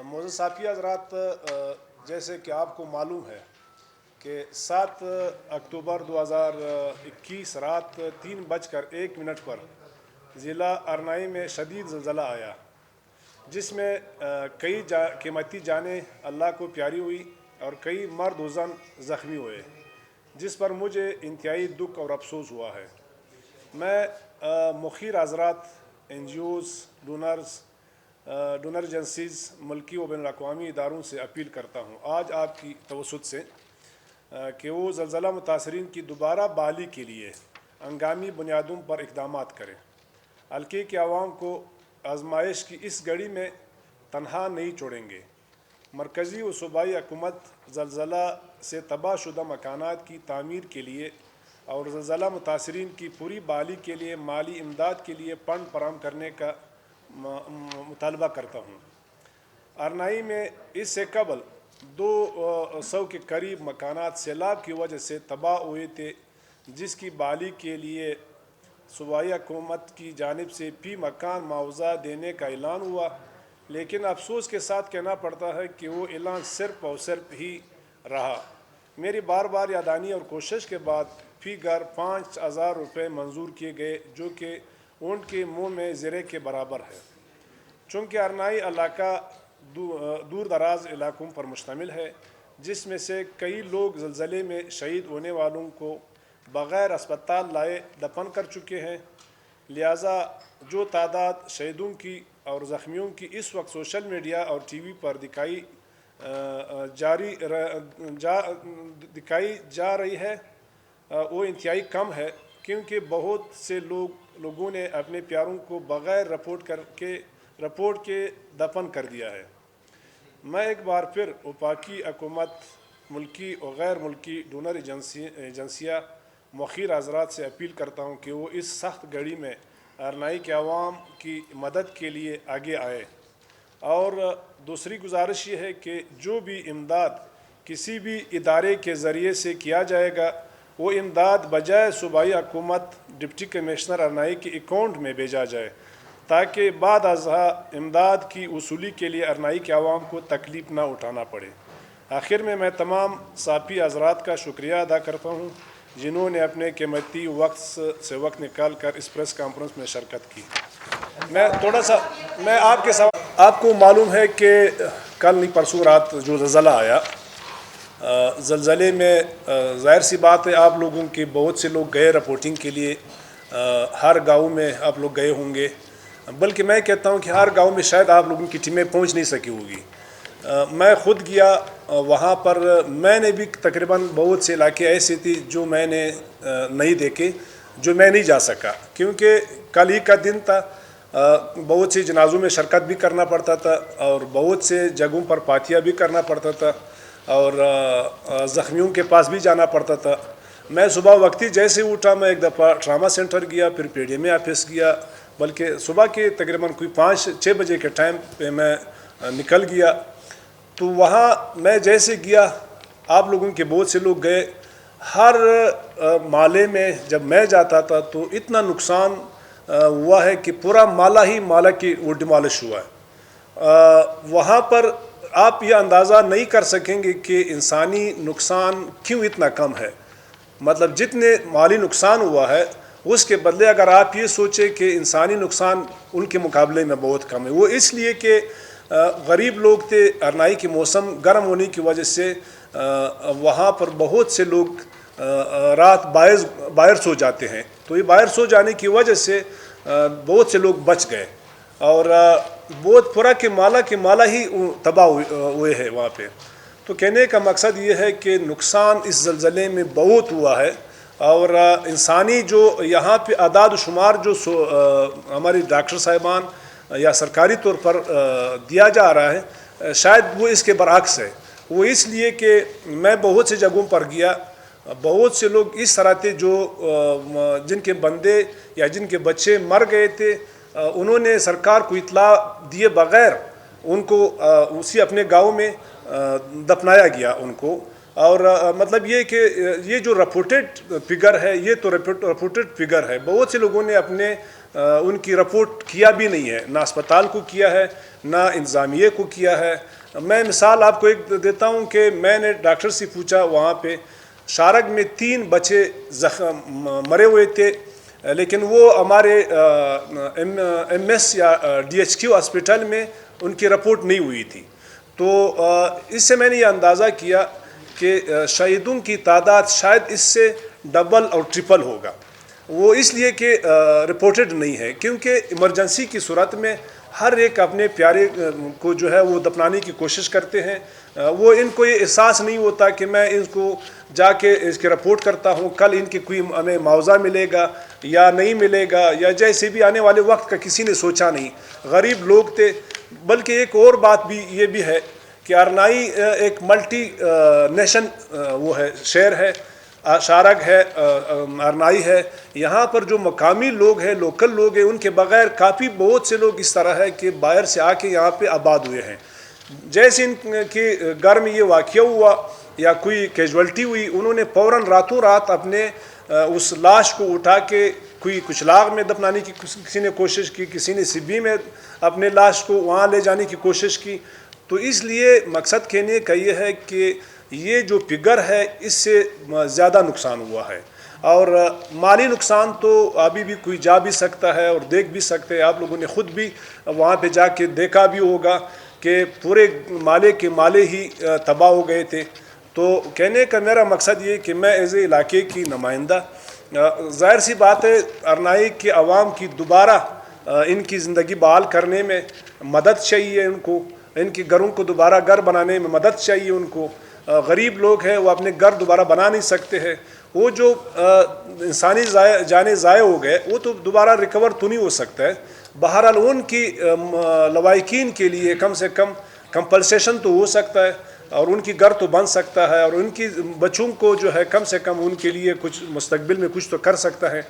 معزز صافی حضرات، جیسے کہ آپ کو معلوم ہے کہ 7 اکتوبر 2021 رات 3:01 پر ضلع ارنائی میں شدید زلزلہ آیا، جس میں کئی قیمتی جانیں اللہ کو پیاری ہوئی اور کئی مرد و زن زخمی ہوئے، جس پر مجھے انتہائی دکھ اور افسوس ہوا ہے۔ میں مخیر حضرات، N G Os, donor agencies, ملکی و بین الاقوامی اداروں سے اپیل کرتا ہوں آج آپ کی توسط سے کہ وہ زلزلہ متاثرین کی دوبارہ بحالی کے لیے ہنگامی بنیادوں پر اقدامات کریں۔ حلقے کے عوام کو آزمائش کی اس گھڑی میں تنہا نہیں چھوڑیں گے۔ مرکزی و صوبائی حکومت زلزلہ سے تباہ شدہ مکانات کی تعمیر کے لیے اور زلزلہ متاثرین کی پوری بحالی کے لیے مالی امداد کے لیے فنڈ فراہم کرنے کا مطالبہ کرتا ہوں۔ ارنائی میں اس سے قبل 200 کے قریب مکانات سیلاب کی وجہ سے تباہ ہوئے تھے، جس کی بحالی کے لیے صوبائی حکومت کی جانب سے فی مکان معاوضہ دینے کا اعلان ہوا، لیکن افسوس کے ساتھ کہنا پڑتا ہے کہ وہ اعلان صرف اور صرف ہی رہا۔ میری بار بار یاددہانی اور کوشش کے بعد فی گھر 5000 روپے منظور کیے گئے، جو کہ اونٹ کے منہ میں زرے کے برابر ہے۔ چونکہ ارنائی علاقہ دور دراز علاقوں پر مشتمل ہے، جس میں سے کئی لوگ زلزلے میں شہید ہونے والوں کو بغیر اسپتال لائے دفن کر چکے ہیں، لہٰذا جو تعداد شہیدوں کی اور زخمیوں کی اس وقت سوشل میڈیا اور ٹی وی پر دکھائی جا رہی ہے وہ انتہائی کم ہے، کیونکہ بہت سے لوگوں نے اپنے پیاروں کو بغیر رپورٹ کے دفن کر دیا ہے۔ میں ایک بار پھر وفاقی حکومت، ملکی اور غیر ملکی ڈونر ایجنسیاں، مخیر حضرات سے اپیل کرتا ہوں کہ وہ اس سخت گھڑی میں ارنائی کے عوام کی مدد کے لیے آگے آئے، اور دوسری گزارش یہ ہے کہ جو بھی امداد کسی بھی ادارے کے ذریعے سے کیا جائے گا، وہ امداد بجائے صوبائی حکومت ڈپٹی کمشنر ارنائی کے اکاؤنٹ میں بھیجا جائے، تاکہ بعد ازاں امداد کی وصولی کے لیے ارنائی کے عوام کو تکلیف نہ اٹھانا پڑے۔ آخر میں تمام صحافی حضرات کا شکریہ ادا کرتا ہوں جنہوں نے اپنے قیمتی وقت سے وقت نکال کر اس پریس کانفرنس میں شرکت کی۔ میں آپ کے ساتھ، آپ کو معلوم ہے کہ کل نہیں پرسوں رات جو زلزلہ آیا، زلزلے میں ظاہر سی بات ہے آپ لوگوں کے بہت سے لوگ گئے رپورٹنگ کے لیے، ہر گاؤں میں آپ لوگ گئے ہوں گے، بلکہ میں کہتا ہوں کہ ہر گاؤں میں شاید آپ لوگوں کی ٹیمیں پہنچ نہیں سکی ہوگی۔ میں خود گیا وہاں پر، میں نے بھی تقریباً بہت سے علاقے ایسے تھے جو میں نے نہیں دیکھے، جو میں نہیں جا سکا، کیونکہ کل ہی کا دن تھا، بہت سے جنازوں میں شرکت بھی کرنا پڑتا تھا اور بہت سے جگہوں پر پاتیاں بھی کرنا پڑتا تھا اور زخمیوں کے پاس بھی جانا پڑتا تھا۔ میں صبح وقتی جیسے اٹھا، میں ایک دفعہ ٹراما سینٹر گیا، پھر P D M A office گیا، بلکہ صبح کے تقریباً کوئی 5-6 بجے کے ٹائم پہ میں نکل گیا۔ تو وہاں میں جیسے گیا، آپ لوگوں کے بہت سے لوگ گئے، ہر محلے میں جب میں جاتا تھا تو اتنا نقصان ہوا ہے کہ پورا محلہ کی وہ ڈیمالش ہوا ہے۔ وہاں پر آپ یہ اندازہ نہیں کر سکیں گے کہ انسانی نقصان کیوں اتنا کم ہے، مطلب جتنے مالی نقصان ہوا ہے اس کے بدلے اگر آپ یہ سوچیں کہ انسانی نقصان ان کے مقابلے میں بہت کم ہے، وہ اس لیے کہ غریب لوگ تھے، ارنائی کے موسم گرم ہونے کی وجہ سے وہاں پر بہت سے لوگ رات باہر سو جاتے ہیں، تو یہ باہر سو جانے کی وجہ سے بہت سے لوگ بچ گئے، اور بہت پورا کے مالا ہی تباہ ہوئے ہیں وہاں پہ۔ تو کہنے کا مقصد یہ ہے کہ نقصان اس زلزلے میں بہت ہوا ہے، اور انسانی جو یہاں پہ اعداد و شمار جو ہماری ڈاکٹر صاحبان یا سرکاری طور پر دیا جا رہا ہے، شاید وہ اس کے برعکس ہے۔ وہ اس لیے کہ میں بہت سے جگہوں پر گیا، بہت سے لوگ اس طرح تھے جو جن کے بندے یا جن کے بچے مر گئے تھے، انہوں نے سرکار کو اطلاع دیے بغیر ان کو اسی اپنے گاؤں میں دفنایا گیا ان کو، اور مطلب یہ کہ یہ جو رپورٹڈ فگر ہے، یہ تو رپورٹڈ فگر ہے، بہت سے لوگوں نے اپنے ان کی رپورٹ کیا بھی نہیں ہے، نہ اسپتال کو کیا ہے نہ انتظامیہ کو کیا ہے۔ میں مثال آپ کو ایک دیتا ہوں کہ میں نے ڈاکٹر سے پوچھا، وہاں پہ شارگ میں 3 بچے مرے ہوئے تھے، لیکن وہ ہمارے ایم ایس یا ڈی ایچ کیو ہاسپٹل میں ان کی رپورٹ نہیں ہوئی تھی۔ تو اس سے میں نے یہ اندازہ کیا کہ شہیدوں کی تعداد شاید اس سے ڈبل اور ٹرپل ہوگا، وہ اس لیے کہ رپورٹڈ نہیں ہے، کیونکہ ایمرجنسی کی صورت میں ہر ایک اپنے پیارے کو جو ہے وہ دفنانے کی کوشش کرتے ہیں۔ وہ ان کو یہ احساس نہیں ہوتا کہ میں ان کو جا کے اس کی رپورٹ کرتا ہوں، کل ان کی کوئی ہمیں معاوضہ ملے گا یا نہیں ملے گا، یا جیسے بھی آنے والے وقت کا کسی نے سوچا نہیں۔ غریب لوگ تھے۔ بلکہ ایک اور بات بھی یہ بھی ہے کہ ارنائی ایک ملٹی نیشن وہ ہے، شہر ہے، شارگ ہے، ارنائی ہے۔ یہاں پر جو مقامی لوگ ہیں، لوکل لوگ ہیں، ان کے بغیر کافی بہت سے لوگ اس طرح ہے کہ باہر سے آ کے یہاں پہ آباد ہوئے ہیں۔ جیسے ان کے گھر میں یہ واقعہ ہوا یا کوئی کیجولٹی ہوئی، انہوں نے فوراً راتوں رات اپنے اس لاش کو اٹھا کے کوئی کچھ لاغ میں دفنانے کی کسی نے کوشش کی، کسی نے سبی میں اپنے لاش کو وہاں لے جانے کی کوشش کی۔ تو اس لیے مقصد کہنے کا یہ ہے کہ یہ جو فگر ہے اس سے زیادہ نقصان ہوا ہے، اور مالی نقصان تو ابھی بھی کوئی جا بھی سکتا ہے اور دیکھ بھی سکتے ہیں۔ آپ لوگوں نے خود بھی وہاں پہ جا کے دیکھا بھی ہوگا کہ پورے مالے کے مالے ہی تباہ ہو گئے تھے۔ تو کہنے کا میرا مقصد یہ کہ میں ایز اے علاقے کی نمائندہ، ظاہر سی بات ہے ارنائی کے عوام کی دوبارہ ان کی زندگی بحال کرنے میں مدد چاہیے، ان کے گھروں کو دوبارہ گھر بنانے میں مدد چاہیے ان کو۔ غریب لوگ ہیں، وہ اپنے گھر دوبارہ بنا نہیں سکتے ہیں۔ وہ جو انسانی جانیں ضائع ہو گئے وہ تو دوبارہ ریکور تو نہیں ہو سکتا ہے۔ بہرحال ان کی لواحقین کے لیے کم سے کم کمپلسیشن تو ہو سکتا ہے، اور ان کی گھر تو بن سکتا ہے، اور ان کی بچوں کو جو ہے کم سے کم ان کے لیے کچھ مستقبل میں کچھ تو کر سکتا ہے۔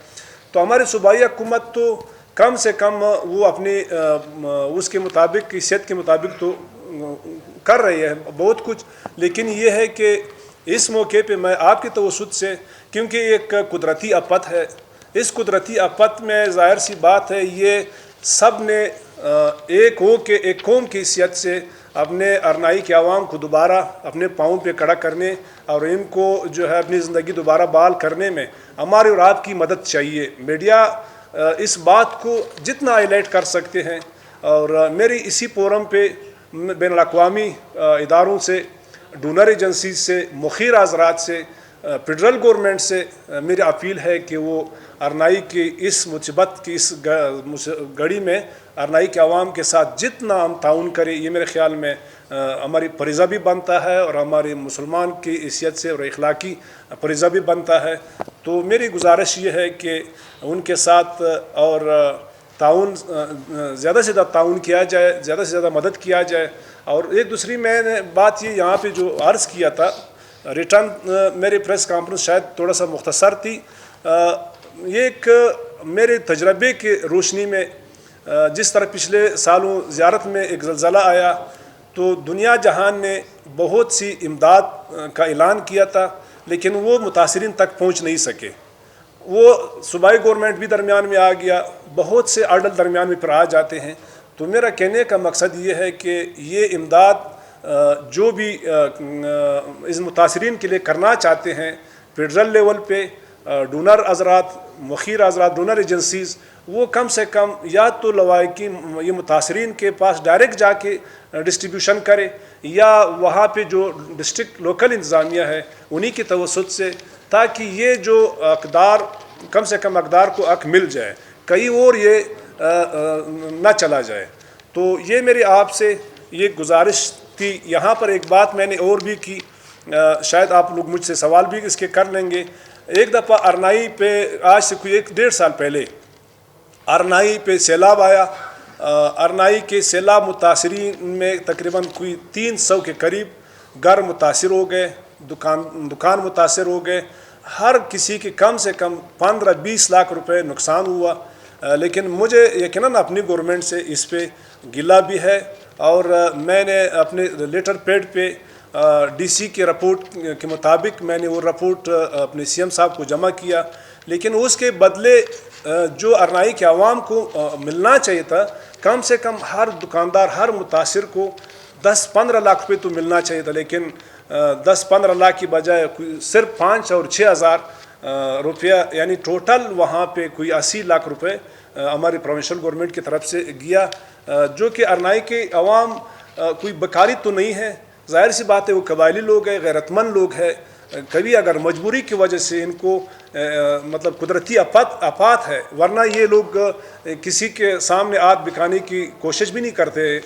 تو ہماری صوبائی حکومت تو کم سے کم وہ اپنے اس کے مطابق، حیثیت کے مطابق تو کر رہی ہے بہت کچھ، لیکن یہ ہے کہ اس موقع پہ میں آپ کی توسط سے، کیونکہ ایک قدرتی آفت ہے، اس قدرتی آفت میں ظاہر سی بات ہے یہ سب نے ایک ہو کے ایک قوم کی حیثیت سے اپنے ارنائی کے عوام کو دوبارہ اپنے پاؤں پہ کھڑا کرنے اور ان کو جو ہے اپنی زندگی دوبارہ بحال کرنے میں ہماری اور آپ کی مدد چاہیے۔ میڈیا اس بات کو جتنا ہائی لائٹ کر سکتے ہیں، اور میری اسی فورم پہ بین الاقوامی اداروں سے، ڈونر ایجنسیز سے، مخیر حضرات سے، فیڈرل گورنمنٹ سے میری اپیل ہے کہ وہ ارنائی کی اس مصیبت کی اس گھڑی میں ارنائی کے عوام کے ساتھ جتنا ہم تعاون کریں، یہ میرے خیال میں ہماری فریضہ بھی بنتا ہے، اور ہماری مسلمان کی حیثیت سے اور اخلاقی فریضہ بھی بنتا ہے۔ تو میری گزارش یہ ہے کہ ان کے ساتھ اور تعاون، زیادہ سے زیادہ تعاون کیا جائے، زیادہ سے زیادہ مدد کیا جائے۔ اور ایک دوسری میں نے بات یہ یہاں پہ جو عرض کیا تھا، ریٹرن میری پریس کانفرنس شاید تھوڑا سا مختصر تھی، یہ ایک میرے تجربے کی روشنی میں، جس طرح پچھلے سالوں زیارت میں ایک زلزلہ آیا تو دنیا جہان نے بہت سی امداد کا اعلان کیا تھا، لیکن وہ متاثرین تک پہنچ نہیں سکے۔ وہ صوبائی گورنمنٹ بھی درمیان میں آ گیا، بہت سے آرڈر درمیان میں پھر آ جاتے ہیں۔ تو میرا کہنے کا مقصد یہ ہے کہ یہ امداد جو بھی اس متاثرین کے لیے کرنا چاہتے ہیں، فیڈرل لیول پہ ڈونر حضرات، مخیر حضرات، ڈونر ایجنسیز، وہ کم سے کم یا تو لواحقین یہ متاثرین کے پاس ڈائریکٹ جا کے ڈسٹریبیوشن کرے، یا وہاں پہ جو ڈسٹرکٹ لوکل انتظامیہ ہے انہی کی توسط سے، تاکہ یہ جو اقدار، کم سے کم اقدار کو حق مل جائے، کہیں اور یہ نہ چلا جائے۔ تو یہ میری آپ سے یہ گزارش تھی۔ یہاں پر ایک بات میں نے اور بھی کی، شاید آپ لوگ مجھ سے سوال بھی اس کے کر لیں گے۔ ایک دفعہ ارنائی پہ آج سے کوئی 1-1.5 سال پہلے ارنائی پہ سیلاب آیا۔ ارنائی کے سیلاب متاثرین میں تقریباً کوئی 300 کے قریب گھر متاثر ہو گئے، دکان متاثر ہو گئے، ہر کسی کے کم سے کم 15-20 لاکھ روپے نقصان ہوا۔ لیکن مجھے یقیناً اپنی گورنمنٹ سے اس پہ گلہ بھی ہے، اور میں نے اپنے لیٹر پیڈ پہ ڈی سی کے رپورٹ کے مطابق میں نے وہ رپورٹ اپنے سی ایم صاحب کو جمع کیا، لیکن اس کے بدلے جو ارنائی کے عوام کو ملنا چاہیے تھا، کم سے کم ہر دکاندار، ہر متاثر کو 10-15 لاکھ روپے تو ملنا چاہیے تھا، لیکن 10-15 لاکھ کی بجائے صرف 5 اور 6 ہزار روپیہ، یعنی ٹوٹل وہاں پہ کوئی 80 لاکھ روپے ہماری پروونشل گورنمنٹ کی طرف سے گیا، جو کہ ارنائی کے عوام کوئی بکاری تو نہیں ہے، ظاہر سی بات ہے وہ قبائلی لوگ ہیں، غیرت مند لوگ ہیں، کبھی اگر مجبوری کی وجہ سے ان کو مطلب قدرتی آفات ہے، ورنہ یہ لوگ کسی کے سامنے آگ بکانے کی کوشش بھی نہیں کرتے،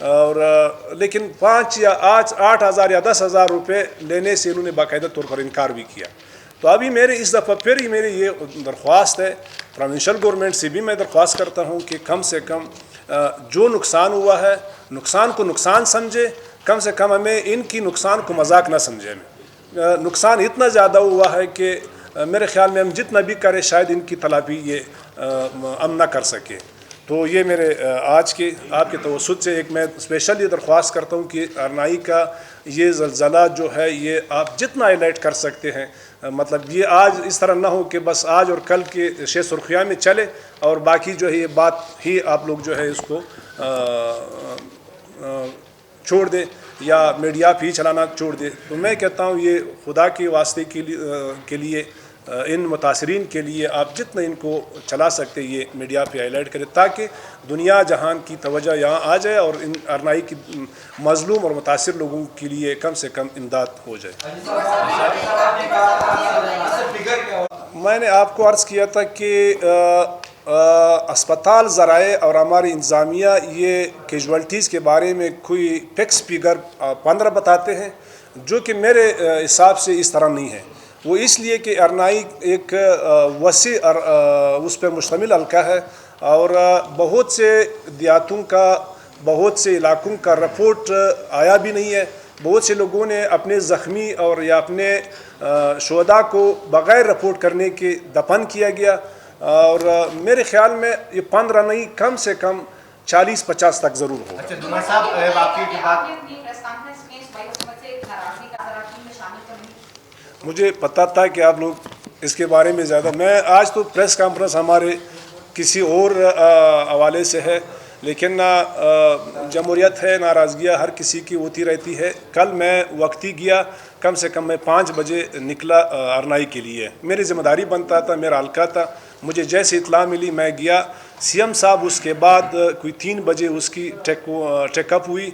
اور لیکن 5 یا 8 ہزار یا 10 ہزار روپے لینے سے انہوں نے باقاعدہ طور پر انکار بھی کیا۔ تو ابھی اس دفعہ پھر میری یہ درخواست ہے، پروونشل گورنمنٹ سے بھی میں درخواست کرتا ہوں کہ کم سے کم جو نقصان ہوا ہے، نقصان کو نقصان سمجھے، کم سے کم ہمیں ان کی نقصان کو مذاق نہ سمجھیں۔ نقصان اتنا زیادہ ہوا ہے کہ میرے خیال میں ہم جتنا بھی کریں شاید ان کی تلافی یہ ہم نہ کر سکے۔ تو یہ میرے آج کے آپ کے توسط سے ایک میں اسپیشل یہ درخواست کرتا ہوں کہ ارنائی کا یہ زلزلہ جو ہے یہ آپ جتنا ہائی لائٹ کر سکتے ہیں، مطلب یہ آج اس طرح نہ ہو کہ بس آج اور کل کے شہ سرخیاں میں چلے اور باقی جو ہے یہ بات ہی آپ لوگ جو ہے اس کو چھوڑ دیں یا میڈیا پہ ہی چلانا چھوڑ دے۔ تو میں کہتا ہوں یہ خدا کے واسطے کے لیے ان متاثرین کے لیے آپ جتنا ان کو چلا سکتے یہ میڈیا پہ ہائی لائٹ کریں، تاکہ دنیا جہان کی توجہ یہاں آ جائے اور ان ارنائی کی مظلوم اور متاثر لوگوں کے لیے کم سے کم امداد ہو جائے۔ میں نے آپ کو عرض کیا تھا کہ اسپتال ذرائع اور ہماری انتظامیہ یہ کیجوالٹیز کے بارے میں کوئی فکس فگر 15 بتاتے ہیں، جو کہ میرے حساب سے اس طرح نہیں ہے۔ وہ اس لیے کہ ارنائی ایک وسیع اس پہ مشتمل حلقہ ہے اور بہت سے دیہاتوں کا، بہت سے علاقوں کا رپورٹ آیا بھی نہیں ہے، بہت سے لوگوں نے اپنے زخمی اور یا اپنے شہداء کو بغیر رپورٹ کرنے کے دفن کیا گیا، اور میرے خیال میں یہ 15 نہیں، کم سے کم 40-50 تک ضرور ہوگا۔ اچھا دمر صاحب، واقعی کی بات مجھے پتہ تھا کہ آپ لوگ اس کے بارے میں زیادہ، میں آج تو پریس کانفرنس ہمارے کسی اور حوالے سے ہے، لیکن جمہوریت ہے، ناراضگیاں ہر کسی کی ہوتی رہتی ہے۔ کل میں وقتی گیا، کم سے کم میں 5 بجے نکلا ارنائی کے لیے، میری ذمہ داری بنتا تھا، میرا حلقہ تھا، مجھے جیسے اطلاع ملی میں گیا۔ سی ایم صاحب اس کے بعد کوئی 3 بجے اس کی ٹیک اپ ہوئی،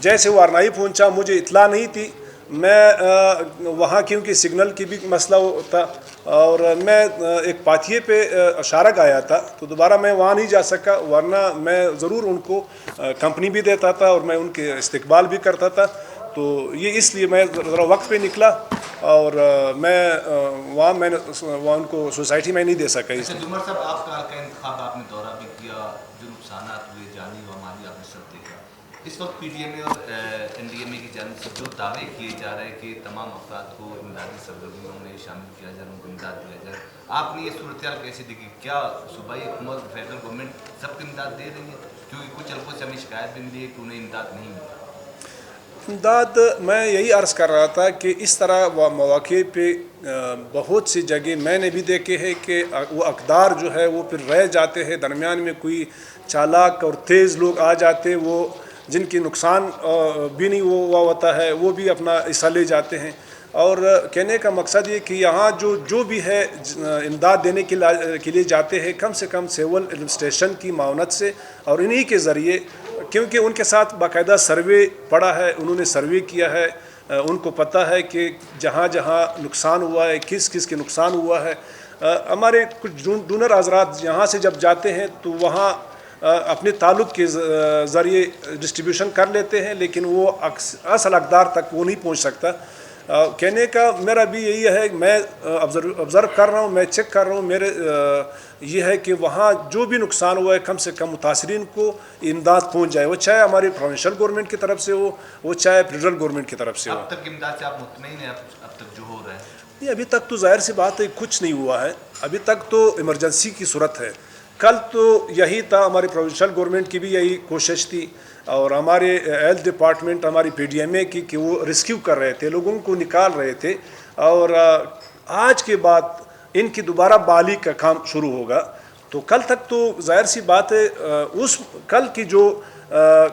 جیسے وہ ارنائی پہنچا مجھے اطلاع نہیں تھی، میں وہاں کیونکہ سگنل کی بھی مسئلہ ہوتا اور میں ایک پاتھیے پہ اشارہ گایا تھا، تو دوبارہ میں وہاں نہیں جا سکا، ورنہ میں ضرور ان کو کمپنی بھی دیتا تھا اور میں ان کے استقبال بھی کرتا تھا۔ تو یہ اس لیے میں ذرا وقت پہ نکلا اور میں وہاں ان کو سوسائٹی میں نہیں دے سکا۔ اچھا دمر صاحب، آپ کا حلقہ انتخاب آپ نے دورہ بھی کیا، جو نقصانات ہوئے جانی و مالی آپ نے سب دیکھا۔ اس وقت پی ڈی ایم اے اور این ڈی ایم اے کی جانب سے جو دعوے کیے جا رہے ہیں کہ تمام افراد کو امدادی سرگرمیوں میں شامل کیا جائے، ان کو امداد دیا جائے، آپ نے یہ صورتحال کیسے دیکھی؟ کیا صوبائی حکومت، فیڈرل گورنمنٹ سب کو امداد دے رہی ہے؟ کیونکہ کچھ حلقوں سے ہمیں شکایت بھی ملی ہے کہ انہیں امداد نہیں ملی۔ امداد میں یہی عرض کر رہا تھا کہ اس طرح مواقع پہ بہت سی جگہ میں نے بھی دیکھے ہیں کہ وہ اقدار جو ہے وہ پھر رہ جاتے ہیں، درمیان میں کوئی چالاک اور تیز لوگ آ جاتے، وہ جن کی نقصان بھی نہیں ہوا ہوتا ہے، وہ بھی اپنا حصہ لے جاتے ہیں۔ اور کہنے کا مقصد یہ کہ یہاں جو بھی ہے امداد دینے کے لیے جاتے ہیں، کم سے کم سول ایڈمنسٹریشن کی معاونت سے اور انہی کے ذریعے، کیونکہ ان کے ساتھ باقاعدہ سروے پڑا ہے، انہوں نے سروے کیا ہے، ان کو پتہ ہے کہ جہاں جہاں نقصان ہوا ہے، کس کس کے نقصان ہوا ہے۔ ہمارے کچھ ڈونر حضرات یہاں سے جب جاتے ہیں تو وہاں اپنے تعلق کے ذریعے ڈسٹریبیوشن کر لیتے ہیں، لیکن وہ اصل اقدار تک وہ نہیں پہنچ سکتا۔ کہنے کا میرا بھی یہی ہے، میں آبزرو کر رہا ہوں، میں چیک کر رہا ہوں، میرے یہ ہے کہ وہاں جو بھی نقصان ہوا ہے کم سے کم متاثرین کو امداد پہنچ جائے، وہ چاہے ہماری پروونشل گورنمنٹ کی طرف سے ہو، وہ چاہے فیڈرل گورنمنٹ کی طرف سے ہو۔ اب تک امداد سے آپ مطمئن ہیں اب تک جو ہو رہا ہے؟ نہیں، ابھی تک تو ظاہر سی بات ہے کچھ نہیں ہوا ہے، ابھی تک تو ایمرجنسی کی صورت ہے۔ کل تو یہی تھا، ہماری پروونشل گورنمنٹ کی بھی یہی کوشش تھی اور ہمارے ہیلتھ ڈپارٹمنٹ، ہماری پی ڈی ایم اے کی، کہ وہ ریسکیو کر رہے تھے، لوگوں کو نکال رہے تھے، اور آج کے بعد ان کی دوبارہ بحالی کا کام شروع ہوگا۔ تو کل تک تو ظاہر سی بات ہے اس کل کی جو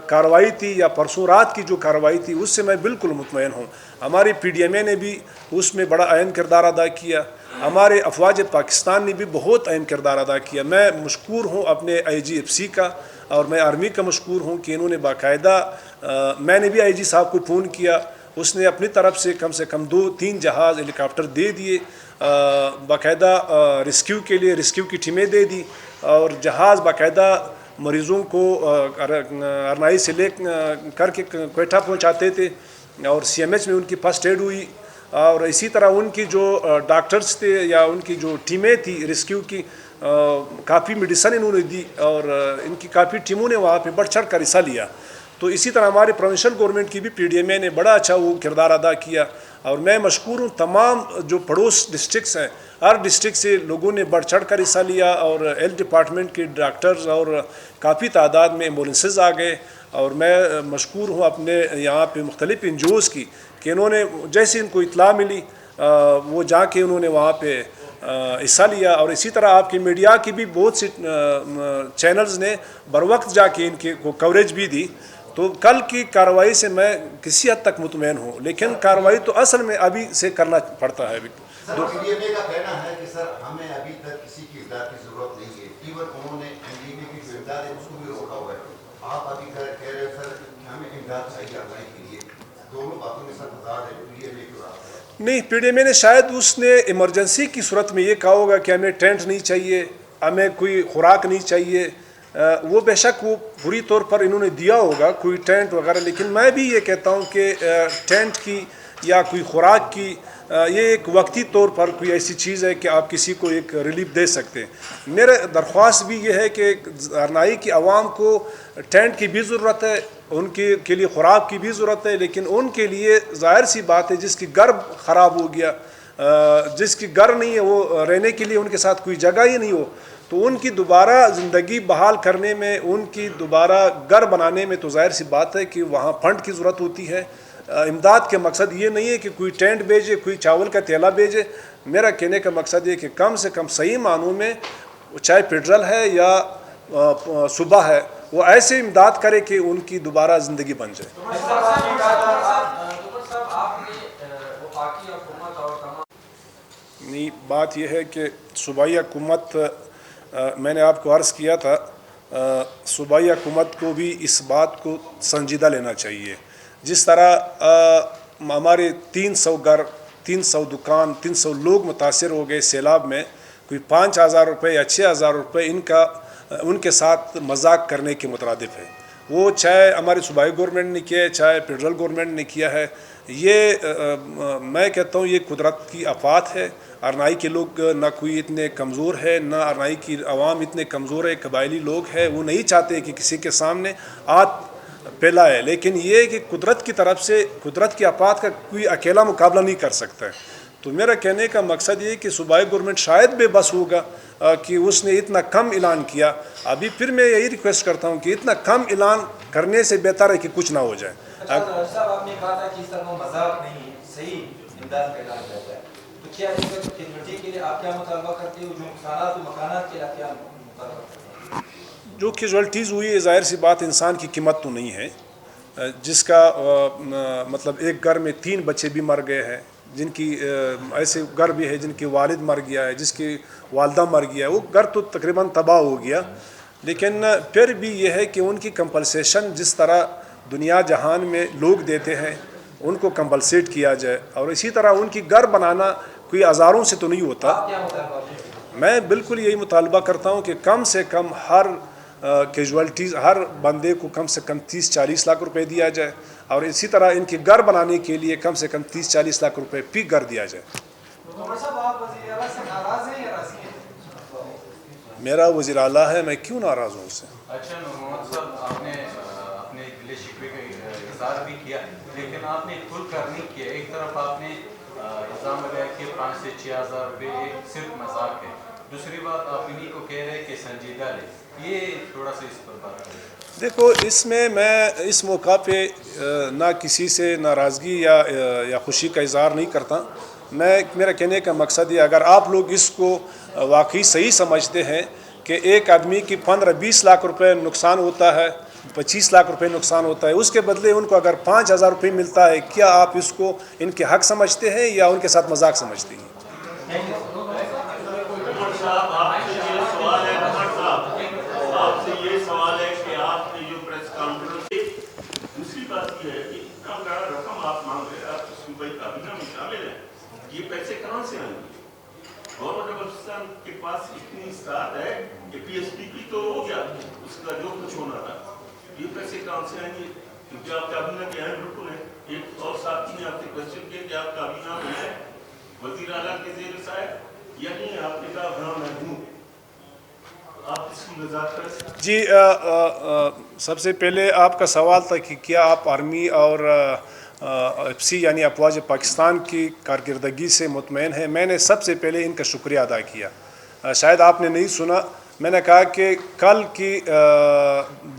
کارروائی تھی یا پرسوں رات کی جو کارروائی تھی اس سے میں بالکل مطمئن ہوں. ہماری پی ڈی ایم اے نے بھی اس میں بڑا اہم کردار ادا کیا, ہمارے افواج پاکستان نے بھی بہت اہم کردار ادا کیا. میں مشکور ہوں اپنے آئی جی ایف سی کا, اور میں آرمی کا مشکور ہوں کہ انہوں نے باقاعدہ, میں نے بھی آئی جی صاحب کو فون کیا, اس نے اپنی طرف سے کم 2-3 جہاز ہیلی کاپٹر دے دیے, باقاعدہ ریسکیو کے لیے ریسکیو کی ٹیمیں دے دی, اور جہاز باقاعدہ مریضوں کو ارنائی سے لے کر کے کوئٹہ پہنچاتے تھے, اور سی ایم ایچ میں ان کی فرسٹ ایڈ ہوئی. اور اسی طرح ان کی جو ڈاکٹرز تھے یا ان کی جو ٹیمیں تھی ریسکیو کی, کافی میڈیسن انہوں نے دی, اور ان کی کافی ٹیموں نے وہاں پہ بڑھ چڑھ کر حصہ لیا. تو اسی طرح ہمارے پروونشل گورنمنٹ کی بھی پی ڈی ایم اے نے بڑا اچھا وہ کردار ادا کیا, اور میں مشکور ہوں تمام جو پڑوس ڈسٹرکٹس ہیں, ہر ڈسٹرکٹ سے لوگوں نے بڑھ چڑھ کر حصہ لیا, اور ہیلتھ ڈپارٹمنٹ کے ڈاکٹرز اور کافی تعداد میں ایمبولینسز آ گئے. اور میں مشکور ہوں اپنے یہاں پہ مختلف این جی اوز کی کہ انہوں نے جیسے ان کو اطلاع ملی وہ جا کے انہوں نے وہاں پہ حصہ لیا. اور اسی طرح آپ کی میڈیا کی بھی بہت سی چینلز نے بر وقت جا کے ان کی کو کوریج بھی دی. تو کل کی کارروائی سے میں کسی حد تک مطمئن ہوں, لیکن کارروائی تو اصل میں ابھی سے کرنا پڑتا ہے. سر پی ڈی ایم اے کا کہنا ہے کہ سر ہمیں ابھی تک کسی کی امداد کی ضرورت نہیں ہے, ایون انہوں نے این ڈی ایم اے کی جو امداد ہے اس کو بھی روکا ہوا ہے. آپ ابھی کہہ رہے ہیں سر کہ ہمیں امداد چاہیے افغان کے لیے, دونوں باتوں میں سر تضاد ہے. پی ڈی ایم اے کی بات نہیں, پی ڈی ایم اے نے شاید اس نے ایمرجنسی کی صورت میں یہ کہا ہوگا کہ ہمیں ٹینٹ نہیں چاہیے, ہمیں کوئی خوراک نہیں چاہیے. وہ بے شک وہ پوری طور پر انہوں نے دیا ہوگا کوئی ٹینٹ وغیرہ, لیکن میں بھی یہ کہتا ہوں کہ ٹینٹ کی یا کوئی خوراک کی یہ ایک وقتی طور پر کوئی ایسی چیز ہے کہ آپ کسی کو ایک ریلیف دے سکتے ہیں. میرا درخواست بھی یہ ہے کہ ارنائی کی عوام کو ٹینٹ کی بھی ضرورت ہے, ان کے لیے خوراک کی بھی ضرورت ہے, لیکن ان کے لیے ظاہر سی بات ہے جس کی گھر خراب ہو گیا, جس کی گھر نہیں ہے, وہ رہنے کے لیے ان کے ساتھ کوئی جگہ ہی نہیں ہو, تو ان کی دوبارہ زندگی بحال کرنے میں, ان کی دوبارہ گھر بنانے میں تو ظاہر سی بات ہے کہ وہاں فنڈ کی ضرورت ہوتی ہے. امداد کے مقصد یہ نہیں ہے کہ کوئی ٹینٹ بھیجے, کوئی چاول کا تھیلا بھیجے. میرا کہنے کا مقصد یہ کہ کم سے کم صحیح معنوں میں چاہے پیٹرول ہے یا صبح ہے, وہ ایسے امداد کرے کہ ان کی دوبارہ زندگی بن جائے. نہیں, بات یہ ہے کہ صوبائی حکومت, میں نے آپ کو عرض کیا تھا, صوبائی حکومت کو بھی اس بات کو سنجیدہ لینا چاہیے. جس طرح ہمارے 300 گھر, 300 دکان, 300 لوگ متاثر ہو گئے سیلاب میں, کوئی 5,000 روپے یا 6,000 روپے ان کے ساتھ مذاق کرنے کے مترادف ہے. وہ چاہے ہماری صوبائی گورنمنٹ نے کیا ہے, چاہے فیڈرل گورنمنٹ نے کیا ہے, یہ میں کہتا ہوں یہ قدرت کی آفات ہے. ارنائی کے لوگ نہ کوئی اتنے کمزور ہے, نہ ارنائی کی عوام اتنے کمزور ہے, قبائلی لوگ ہیں, وہ نہیں چاہتے کہ کسی کے سامنے آت پھیلا ہے, لیکن یہ کہ قدرت کی طرف سے, قدرت کی آفات کا کوئی اکیلا مقابلہ نہیں کر سکتا ہے. تو میرا کہنے کا مقصد یہ کہ صوبائی گورنمنٹ شاید بے بس ہوگا کہ اس نے اتنا کم اعلان کیا. ابھی پھر میں یہی ریکویسٹ کرتا ہوں کہ اتنا کم اعلان کرنے سے بہتر ہے کہ کچھ نہ ہو جائے. صاحب آپ نے کہا تھا کہ اس طرح مذاق نہیں, صحیح امداد کا اعلان کیا جائے, تو کیا اس وقت کے لیے آپ کیا مطالبہ کرتے ہو, جو نقصانات و مکانات کے کیا مطالبہ کرتے ہیں؟ جو کیجوالٹیز ہوئی ہے ظاہر سی بات انسان کی قیمت تو نہیں ہے, جس کا مطلب ایک گھر میں 3 بچے بھی مر گئے ہیں, جن کی ایسے گھر بھی ہے جن کی والد مر گیا ہے, جس کی والدہ مر گیا ہے, وہ گھر تو تقریباً تباہ ہو گیا. لیکن پھر بھی یہ ہے کہ ان کی کمپلسیشن جس طرح دنیا جہان میں لوگ دیتے ہیں ان کو کمپلسیٹ کیا جائے, اور اسی طرح ان کی گھر بنانا کوئی ہزاروں سے تو نہیں ہوتا. میں بالکل یہی مطالبہ کرتا ہوں کہ کم سے کم ہر کیجوالٹیز, ہر بندے کو کم سے کم 30-40 لاکھ روپے دیا جائے, اور اسی طرح ان کے گھر بنانے کے لیے کم سے کم 30-40 لاکھ روپے فی گھر دیا جائے. میرا وزیر اعلیٰ ہے, میں کیوں ناراض ہوں اس سے؟ اچھا محمد صاحب, آپ نے اپنے گلے شکوے کا اظہار بھی کیا, لیکن آپ نے کھل کر نہیں کیا. ایک طرف آپ نے الزام لگایا کہ 5 سے 6 ہزار روپے ایک صرف مذاق ہے, دوسری بات آپ انہیں کو کہہ رہے کہ سنجیدہ لے. یہ تھوڑا سا اس پر بات کریں. دیکھو, اس میں اس موقع پہ نہ کسی سے ناراضگی یا خوشی کا اظہار نہیں کرتا. میرا کہنے کا مقصد یہ, اگر آپ لوگ اس کو واقعی صحیح سمجھتے ہیں کہ ایک آدمی کی 15-20 لاکھ روپے نقصان ہوتا ہے, 25 لاکھ روپے نقصان ہوتا ہے, اس کے بدلے ان کو اگر 5,000 روپے ملتا ہے, کیا آپ اس کو ان کے حق سمجھتے ہیں یا ان کے ساتھ مذاق سمجھتے ہیں؟ آپ سے یہ سوال ہے کہ آپ نے جو پریس کانفرنس, دوسری بات یہ ہے کہ اتنا بڑا رقم آپ مانگ رہے ہیں, آپ صوبائی کابینہ میں شامل ہیں, یہ پیسے کہاں سے آئیں گے؟ گورنمنٹ آف بلوچستان کے پاس اتنی استعداد ہے کہ پی ایس پی تو ہو گیا, اس کا جو کچھ ہونا تھا, یہ پیسے کہاں سے آئیں گے؟ کیونکہ آپ کابینہ کے اہم رکن ہیں. ایک اور ساتھی نے آپ سے کوشچن کیا کہ آپ کابینہ میں ہیں, وزیر اعلیٰ کے زیر سایہ, یعنی آپ نے کہا ہاں میں ہوں. جی, سب سے پہلے آپ کا سوال تھا کہ کیا آپ آرمی اور ایف سی یعنی افواج پاکستان کی کارکردگی سے مطمئن ہیں. میں نے سب سے پہلے ان کا شکریہ ادا کیا. شاید آپ نے نہیں سنا, میں نے کہا کہ کل کی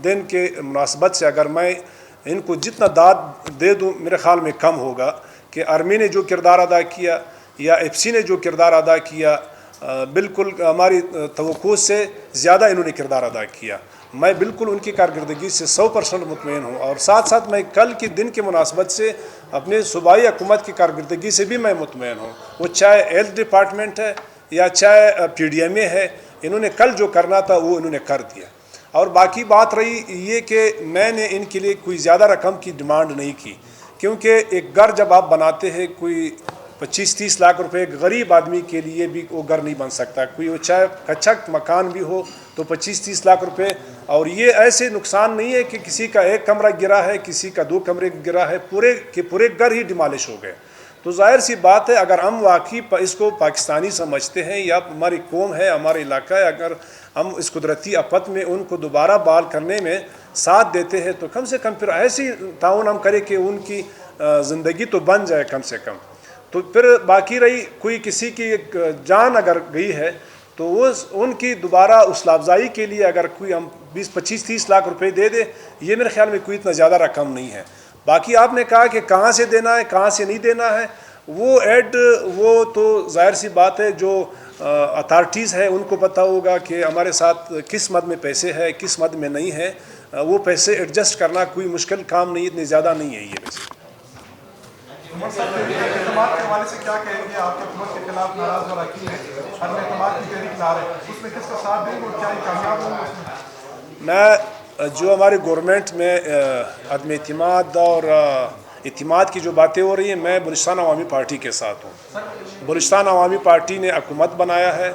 دن کے مناسبت سے اگر میں ان کو جتنا داد دے دوں میرے خیال میں کم ہوگا کہ آرمی نے جو کردار ادا کیا یا ایف سی نے جو کردار ادا کیا, بالکل ہماری توقع سے زیادہ انہوں نے کردار ادا کیا. میں بالکل ان کی کارکردگی سے 100% مطمئن ہوں, اور ساتھ ساتھ میں کل کے دن کی مناسبت سے اپنے صوبائی حکومت کی کارکردگی سے بھی میں مطمئن ہوں. وہ چاہے ہیلتھ ڈپارٹمنٹ ہے یا چاہے پی ڈی ایم اے ہے, انہوں نے کل جو کرنا تھا وہ انہوں نے کر دیا. اور باقی بات رہی یہ کہ میں نے ان کے لیے کوئی زیادہ رقم کی ڈیمانڈ نہیں کی, کیونکہ ایک گھر جب آپ بناتے ہیں کوئی 25-30 لاکھ روپے ایک غریب آدمی کے لیے بھی وہ گھر نہیں بن سکتا. کوئی وہ چاہے کچا مکان بھی ہو تو 25-30 لاکھ روپے, اور یہ ایسے نقصان نہیں ہے کہ کسی کا ایک کمرہ گرا ہے, کسی کا 2 کمرے گرا ہے, پورے کے پورے گھر ہی ڈیمالش ہو گئے. تو ظاہر سی بات ہے اگر ہم واقعی اس کو پاکستانی سمجھتے ہیں یا ہماری قوم ہے, ہمارا علاقہ ہے, اگر ہم اس قدرتی آفت میں ان کو دوبارہ بحال کرنے میں ساتھ دیتے ہیں تو کم سے کم پھر ایسی تعاون ہم کریں کہ ان کی زندگی تو بن جائے کم سے کم. تو پھر باقی رہی کوئی کسی کی جان اگر گئی ہے تو وہ ان کی دوبارہ حوصلہ افزائی کے لیے اگر کوئی ہم 20-25-30 لاکھ روپے دے دے, یہ میرے خیال میں کوئی اتنا زیادہ رقم نہیں ہے. باقی آپ نے کہا کہ کہاں سے دینا ہے کہاں سے نہیں دینا ہے, وہ تو ظاہر سی بات ہے جو اتھارٹیز ہے ان کو پتہ ہوگا کہ ہمارے ساتھ کس مد میں پیسے ہے کس مد میں نہیں ہے. وہ پیسے ایڈجسٹ کرنا کوئی مشکل کام نہیں, اتنے زیادہ نہیں ہے یہ پیسے. عمر صاحب اعتماد کے حوالے سے کیا کہیں گے؟ آپ کے حکومت کے خلاف ناراض اور اکیل ہیں, عدم اعتماد کی تحریک لا رہے ہیں, اس میں کس کا ساتھ دیں گے اور کیا یہ کامیاب ہوں گے؟ میں جو ہماری گورنمنٹ میں عدم اعتماد اور اعتماد کی جو باتیں ہو رہی ہیں, میں بلوچستان عوامی پارٹی کے ساتھ ہوں. بلوچستان عوامی پارٹی نے حکومت بنایا ہے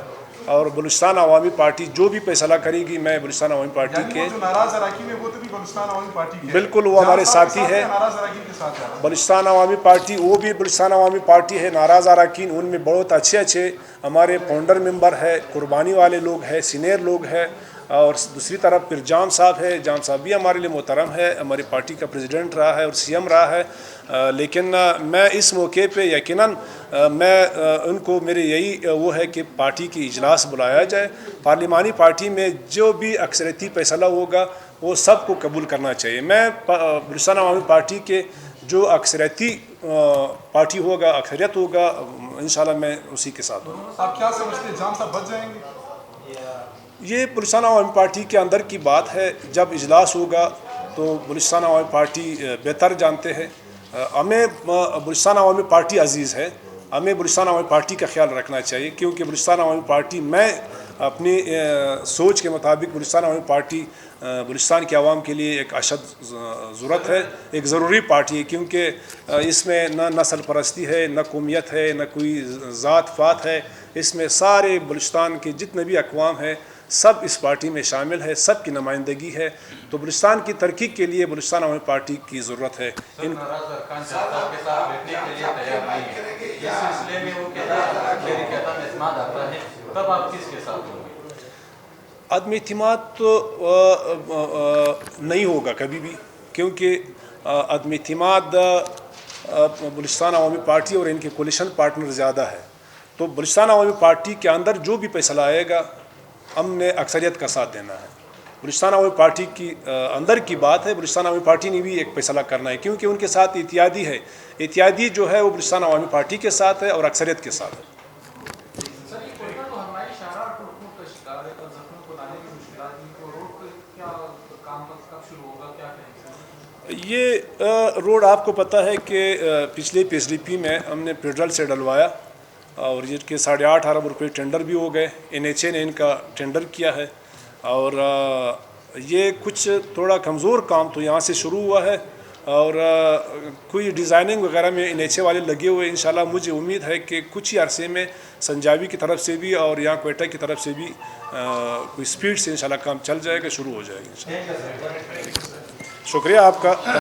اور بلوچستان عوامی پارٹی جو بھی فیصلہ کرے گی, میں بلوچستان عوامی پارٹی کے جو ناراض اراکین ہیں وہ تو بھی بلوچستان عوامی پارٹی کے بالکل وہ ہمارے ساتھی ہے. ناراض اراکین کے ساتھ بلوچستان عوامی پارٹی وہ بھی بلوچستان عوامی پارٹی ہے. ناراض اراکین ان میں بہت اچھے ہمارے فاؤنڈر ممبر ہے, قربانی والے لوگ ہیں, سینئر لوگ ہیں, اور دوسری طرف پھر جام صاحب ہے. جام صاحب بھی ہمارے لیے محترم ہے, ہماری پارٹی کا پریزیڈنٹ رہا ہے اور سی ایم رہا ہے. لیکن میں اس موقع پہ یقیناً میں ان کو میرے یہی وہ ہے کہ پارٹی کی اجلاس بلایا جائے. پارلیمانی پارٹی میں جو بھی اکثریتی فیصلہ ہوگا وہ سب کو قبول کرنا چاہیے. میں بلوچستان عوامی پارٹی کے جو اکثریتی پارٹی ہوگا, اکثریت ہوگا, انشاءاللہ میں اسی کے ساتھ ہوں. آپ کیا سمجھتے ہیں جام صاحب بچ جائیں گے؟ یہ بلوچستان عوامی پارٹی کے اندر کی بات ہے. جب اجلاس ہوگا تو بلوچستان عوامی پارٹی بہتر جانتے ہیں. ہمیں بلوچستان عوامی پارٹی عزیز ہے, ہمیں بلوچستان عوامی پارٹی کا خیال رکھنا چاہیے, کیونکہ بلوچستان عوامی پارٹی میں اپنی سوچ کے مطابق بلوچستان عوامی پارٹی بلوچستان کے عوام کے لیے ایک اشد ضرورت ہے, ایک ضروری پارٹی ہے, کیونکہ اس میں نہ نسل پرستی ہے, نہ قومیت ہے, نہ کوئی ذات پات ہے. اس میں سارے بلوچستان کے جتنے بھی اقوام ہیں سب اس پارٹی میں شامل ہے, سب کی نمائندگی ہے. تو بلوچستان کی ترقی کے لیے بلوچستان عوامی پارٹی کی ضرورت ہے. ناراض ارکان صاحب کے ساتھ بیٹھنے کے لیے تیار نہیں ہے. اس سلسلے میں وہ کہتا ہے عدم اعتماد آتا ہے, تب آپ کس کے ساتھ ہوں گے؟ عدم اعتماد تو نہیں ہوگا کبھی بھی, کیونکہ عدم اعتماد بلوچستان عوامی پارٹی اور ان کے کولیشن پارٹنر زیادہ ہے. تو بلوچستان عوامی پارٹی کے اندر جو بھی فیصلہ آئے گا ہم نے اکثریت کا ساتھ دینا ہے. بلوچستان عوامی پارٹی کی اندر کی بات ہے, بلوچستان عوامی پارٹی نے بھی ایک فیصلہ کرنا ہے, کیونکہ ان کے ساتھ اتحادی ہے. اتحادی جو ہے وہ بلوچستان عوامی پارٹی کے ساتھ ہے اور اکثریت کے ساتھ ہے. یہ روڈ آپ کو پتہ ہے کہ پچھلے PSDP میں ہم نے فیڈرل سے ڈلوایا اور یہ کہ 8.5 ارب روپے ٹینڈر بھی ہو گئے. NHA نے ان کا ٹینڈر کیا ہے اور یہ کچھ تھوڑا کمزور کام تو یہاں سے شروع ہوا ہے اور کوئی ڈیزائننگ وغیرہ میں NHA والے لگے ہوئے. انشاءاللہ مجھے امید ہے کہ کچھ ہی عرصے میں سنجاوی کی طرف سے بھی اور یہاں کوئٹہ کی طرف سے بھی کوئی سپیڈ سے انشاءاللہ کام چل جائے گا, شروع ہو جائے گا. شکریہ آپ کا.